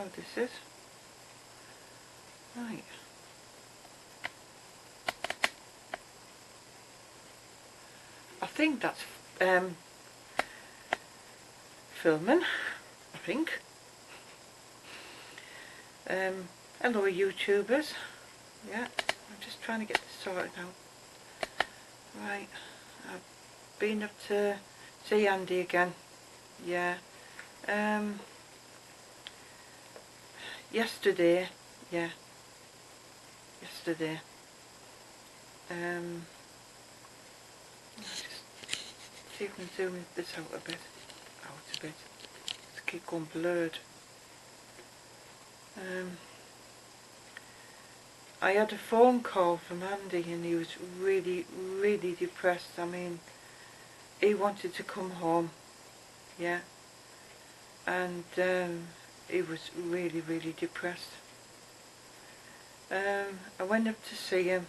what this is. Right. I think that's filming, I think. Hello YouTubers. Yeah, I'm just trying to get this sorted out. Right, I've been up to see Andy again. Yeah. Yesterday. Yeah. Yesterday. Just see if I can zoom this out a bit. Out a bit. Just keep going blurred. I had a phone call from Andy and he was really, really depressed. I mean, he wanted to come home, yeah, and he was really, really depressed. I went up to see him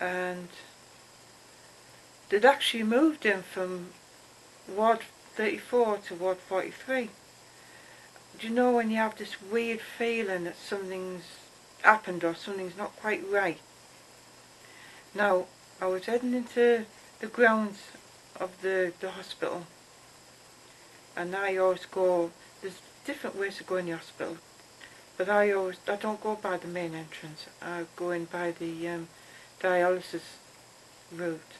and they'd actually moved him from Ward 34 to Ward 43. Do you know when you have this weird feeling that something's happened or something's not quite right? Now, I was heading into the grounds of the hospital, and I always go, there's different ways to go in the hospital, but I don't go by the main entrance. I go in by the dialysis route,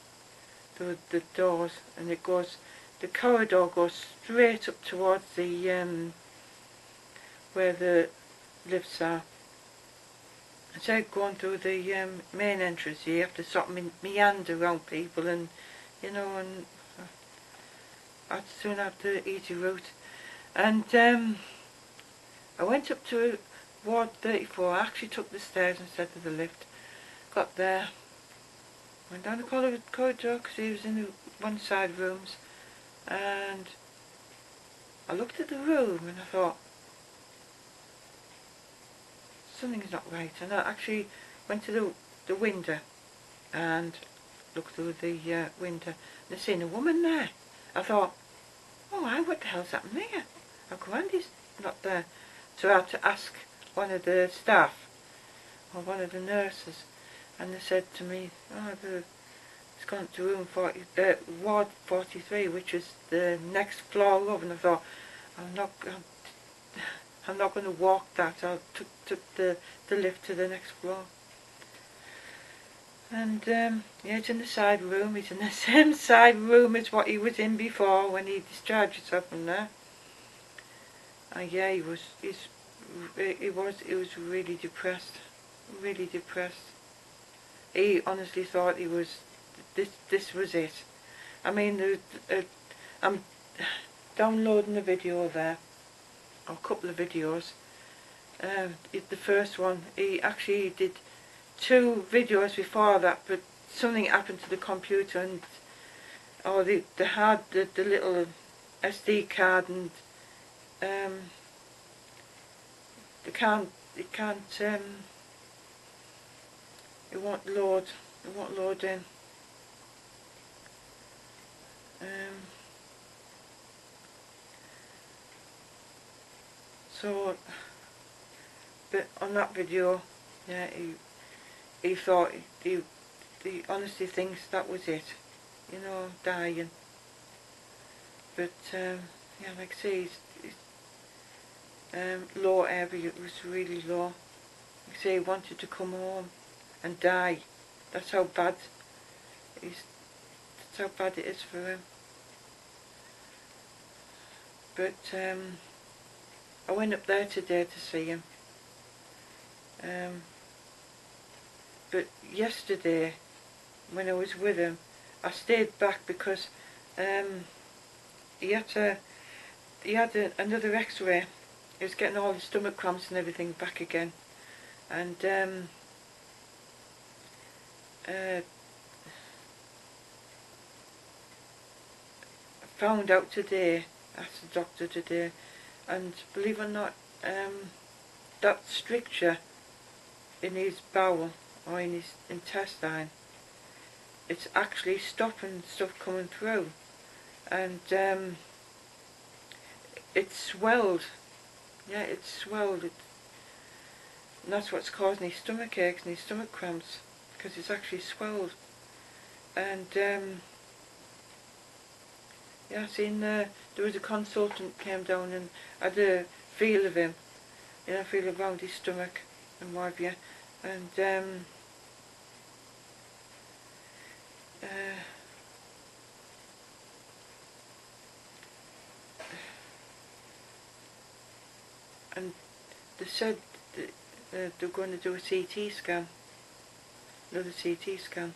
the doors, and it goes, the corridor goes straight up towards the where the lifts are. Instead of going through the main entrance, you have to sort of meander around people, and you know, and I'd soon have the easy route. And I went up to Ward 34. I actually took the stairs instead of the lift. Got there, went down the corridor because he was in the one side rooms, and I looked at the room and I thought, something's not right. And I actually went to the window and looked through the window and I seen a woman there. I thought, oh, what the hell's happened here? How come Andy's not there? So I had to ask one of the staff or one of the nurses, and they said to me, oh, it's gone to room Ward 43, which is the next floor up. And I thought, I'm not going to walk that. I took the lift to the next floor. And yeah, it's in the side room. It's in the same side room as what he was in before when he discharged himself from there. And yeah, he was really depressed. Really depressed. He honestly thought he was, this was it. I mean, I'm downloading a video there, or a couple of videos. The first one, he actually did 2 videos before that, but something happened to the computer, and they had the little SD card, and it won't load in. So, but on that video, yeah, he thought, he honestly thinks that was it, you know, dying. But yeah, like I say, his low area was really low. Like I say, he wanted to come home and die. That's how bad it is for him. But I went up there today to see him. But yesterday, when I was with him, I stayed back because he had another X-ray. He was getting all the stomach cramps and everything back again, and I found out today, asked the doctor today, and believe it or not, that stricture in his bowel or in his intestine, it's actually stopping stuff coming through, and it swelled Yeah, it's swelled. And that's what's causing his stomach aches and his stomach cramps, because it's actually swelled. And yeah, I seen there was a consultant came down and had a feel of him, feel around his stomach and what have you. And uh, and they said that they're going to do a CT scan, another CT scan.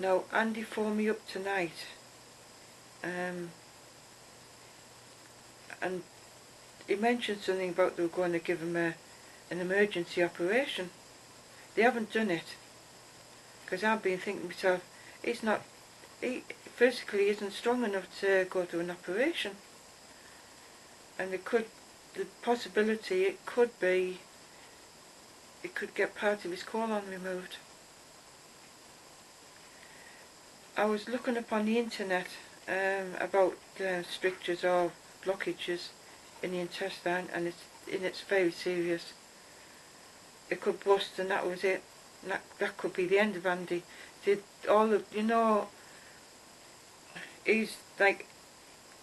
Now, Andy phoned me up tonight, and he mentioned something about they were going to give him an emergency operation. They haven't done it, because I've been thinking to myself, he physically isn't strong enough to go through an operation. And the possibility it could get part of his colon removed. I was looking up on the internet about strictures or blockages in the intestine, and it's very serious. It could bust, and that was it. That could be the end of Andy. He's like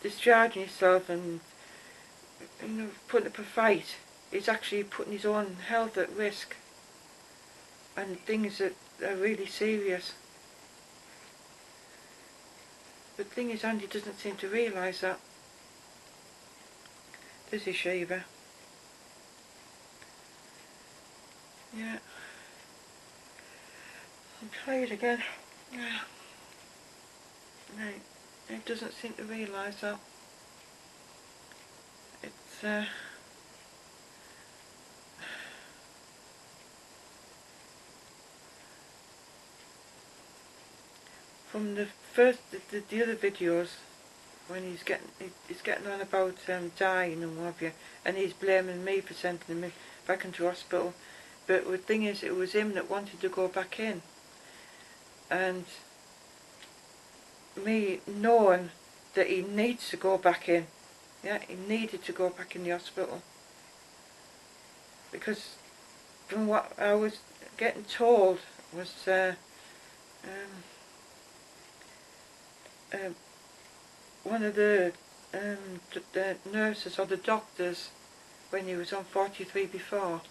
discharging himself and putting up a fight. He's actually putting his own health at risk, and things that are really serious. The thing is, Andy doesn't seem to realise that. Does he, Sheba? Yeah. I'm tired again. Yeah. No, he doesn't seem to realise that. It's from the other videos, when he's getting on about dying and what have you, and he's blaming me for sending him back into hospital. But the thing is, it was him that wanted to go back in, and me knowing that he needs to go back in. Yeah, he needed to go back in the hospital, because from what I was getting told was one of the nurses or the doctors, when he was on 43 before,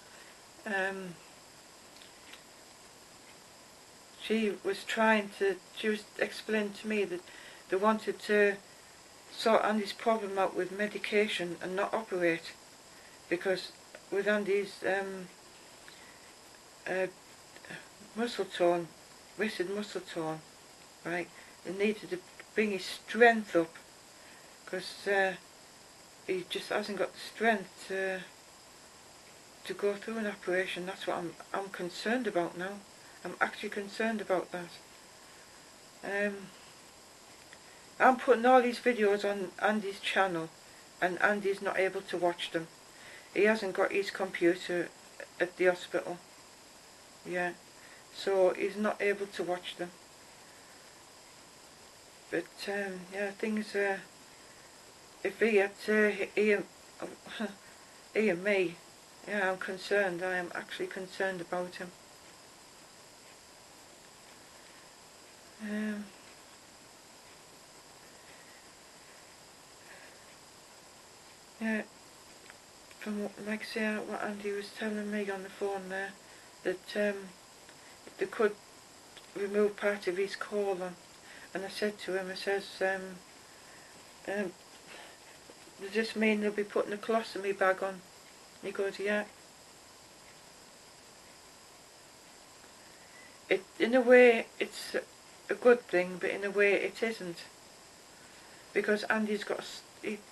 she was explaining to me that they wanted to sort Andy's problem out with medication and not operate, because with Andy's muscle tone, wasted muscle tone, right, they needed to bring his strength up, because he just hasn't got the strength to go through an operation. That's what I'm concerned about now. I'm actually concerned about that. I'm putting all these videos on Andy's channel, and Andy's not able to watch them. He hasn't got his computer at the hospital. Yeah, so he's not able to watch them. But yeah, things if he had to he and me, yeah, I'm concerned. I am actually concerned about him. Yeah, from like I say, what Andy was telling me on the phone there, that they could remove part of his colon, and I said to him, I says, does this mean they'll be putting a colostomy bag on? And he goes, yeah. In a way, it's a good thing, but in a way, it isn't, because Andy's got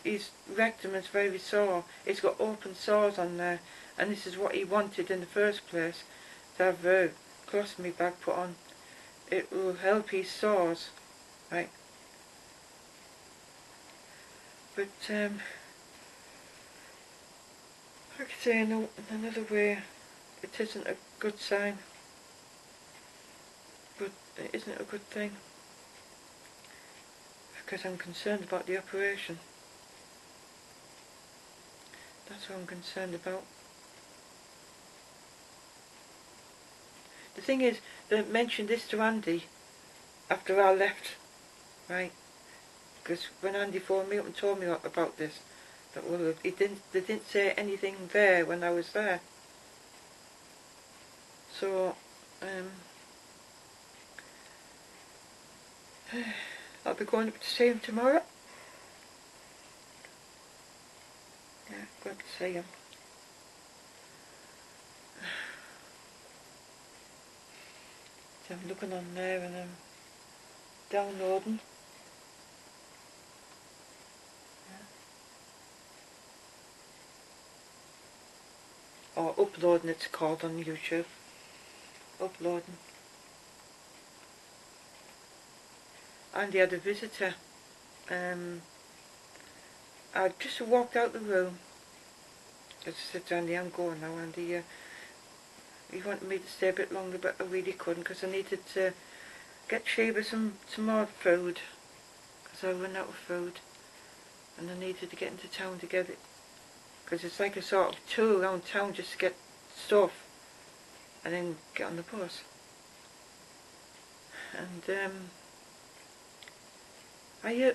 his rectum is very sore. He's got open sores on there, and this is what he wanted in the first place, to have a colostomy bag put on. It will help his sores, right? But like I say, in another way, it isn't a good sign, but it isn't a good thing, because I'm concerned about the operation. That's what I'm concerned about. The thing is, they mentioned this to Andy after I left, right? Because when Andy phoned me up and told me about this, that well, they didn't say anything there when I was there. So, I'll be going up to see him tomorrow. Yeah, going to see him. So I'm looking on there and I'm downloading. Or uploading, it's called on YouTube. Uploading. Andy had a visitor. I just walked out the room. I said to Andy, I'm going now, Andy. He wanted me to stay a bit longer, but I really couldn't because I needed to get Sheba some more food, because I ran out of food and I needed to get into town to get it, because it's like a sort of tour around town just to get stuff and then get on the bus. And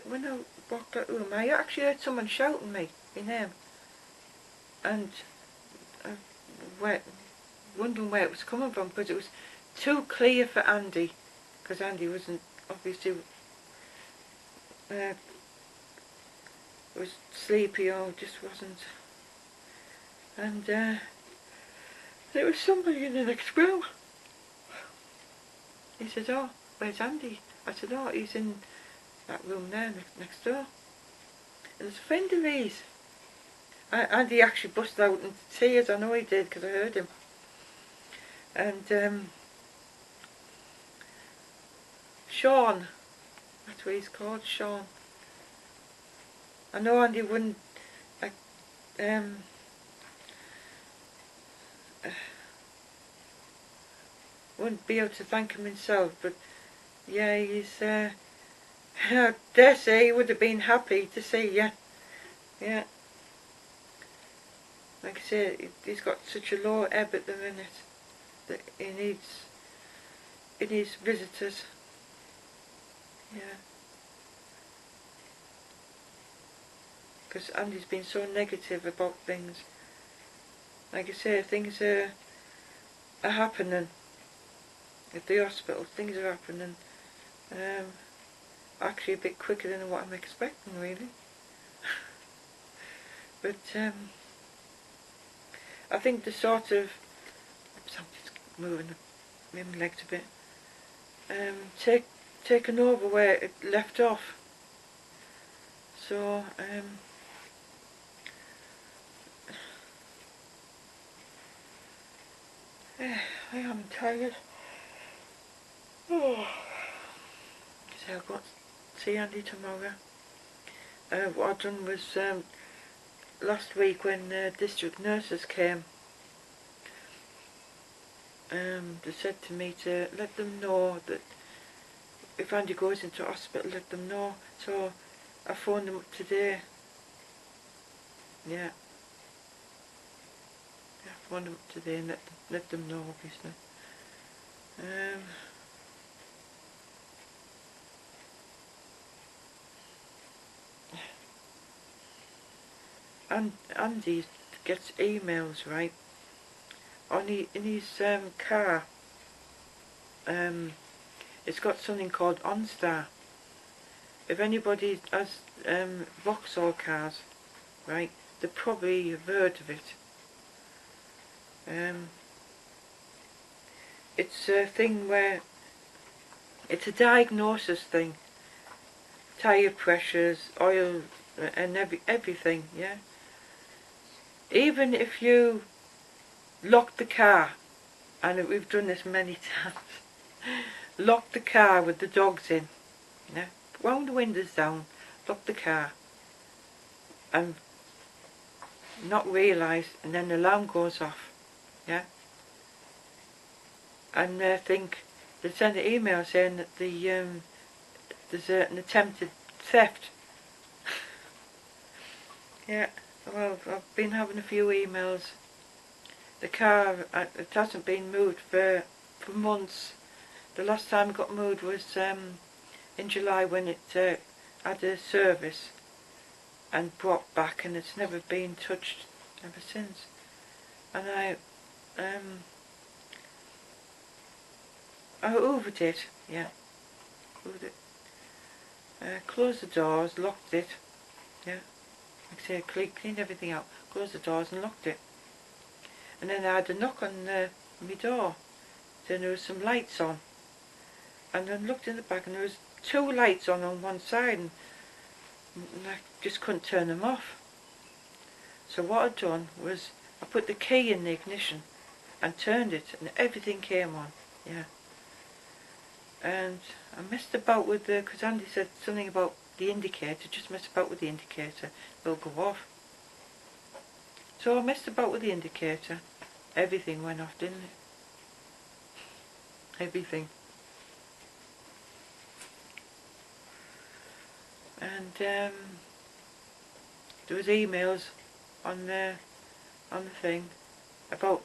when I walked out the room, I actually heard someone shouting my name, and I wondering where it was coming from, because it was too clear for Andy, because Andy wasn't obviously was sleepy or just wasn't. And there was somebody in the next room. He said, oh, where's Andy? I said, oh, he's in that room there next door. And it's a friend of his. Andy actually busted out into tears. I know he did, because I heard him. And Sean, that's what he's called, Sean. I know Andy wouldn't wouldn't be able to thank him himself, but yeah, he's I dare say he would have been happy to see you. Yeah. Like I said, he's got such a low ebb at the minute that he needs visitors. Yeah. Because Andy's been so negative about things. Like I say, things are happening at the hospital. Things are happening actually a bit quicker than what I'm expecting, really. But I think the sort of, something's moving my legs a bit, taken over where it left off. So I am tired. Oh. So I'll go see Andy tomorrow. What I've done was last week when district nurses came, they said to me to let them know that if Andy goes into hospital, let them know. So I phoned them up today. Yeah. I phoned them up today and let them know, obviously. And Andy gets emails, right, in his car. It's got something called OnStar. If anybody has Vauxhall cars, right, they probably have heard of it. It's a thing where it's a diagnosis thing. Tyre pressures, oil, and everything, yeah. Even if you lock the car, and we've done this many times, lock the car with the dogs in, yeah, wound the windows down, lock the car, and not realise, and then the alarm goes off, yeah, and they send an email saying that there's an attempted theft. Yeah, well, I've been having a few emails. The car, it hasn't been moved for months. The last time it got moved was in July when it had a service and brought back, and it's never been touched ever since. And I hoovered it, yeah, hoovered it. Closed the doors, locked it, yeah. Like I say, cleaned everything out, closed the doors and locked it. And then I had a knock on my door. Then there was some lights on. And then looked in the back and there was 2 lights on one side, and I just couldn't turn them off. So what I'd done was I put the key in the ignition and turned it, and everything came on, yeah. And I messed about with the, because Andy said something about the indicator, just mess about with the indicator, it'll go off. So I messed about with the indicator, everything went off, didn't it? Everything. And there was emails on the thing about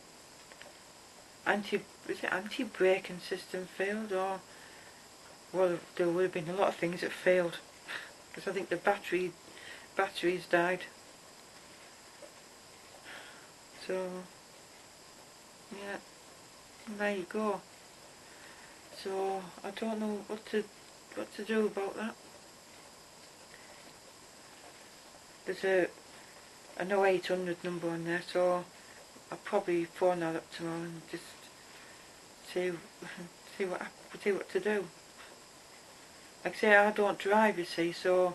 anti-braking system failed, or, well, there would have been a lot of things that failed, because I think the batteries died. So yeah, there you go. So I don't know what to do about that. There's an 0800 number on there, so I'll probably phone that up tomorrow and just see what to do. Like I say, I don't drive, you see, so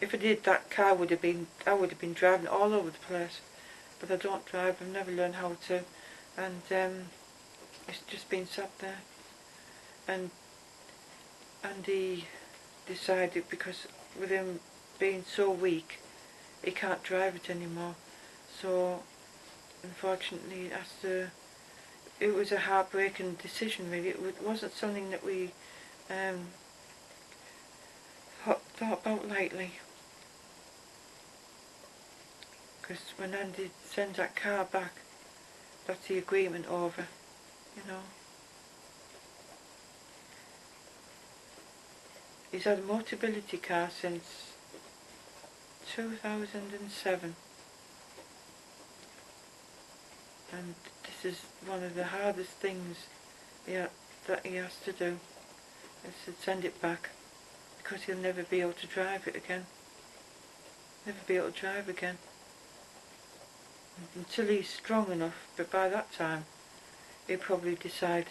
if I did, that car I would have been driving all over the place. But I don't drive, I've never learned how to, and it's just been sat there. And Andy decided, because with him being so weak, he can't drive it anymore. So unfortunately, it was a heartbreaking decision, really. It wasn't something that we thought about lightly. Because when Andy sends that car back, that's the agreement over, you know. He's had a Motability car since 2007. And this is one of the hardest things that he has to do, is to send it back, because he'll never be able to drive it again. Never be able to drive again. Until he's strong enough, but by that time he'll probably decide,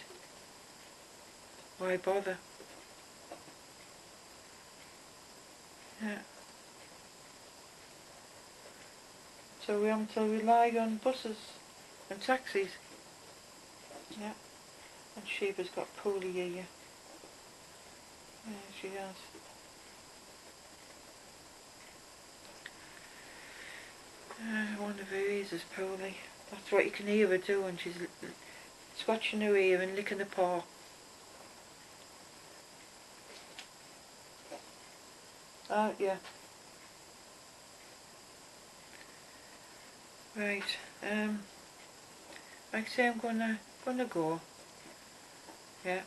why bother? Yeah. So we have to rely on buses and taxis. Yeah. And Sheba's got poorly here. Yeah, she has. One of her ears is poorly. That's what you can hear her do when she's scratching her ear and licking her paw. Yeah. Right. Like I say, I'm gonna go. Yeah.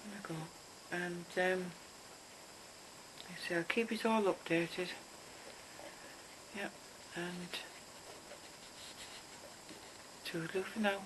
I'm gonna go. And like I say, I'll keep it all updated. Yeah. And toodaloo for now.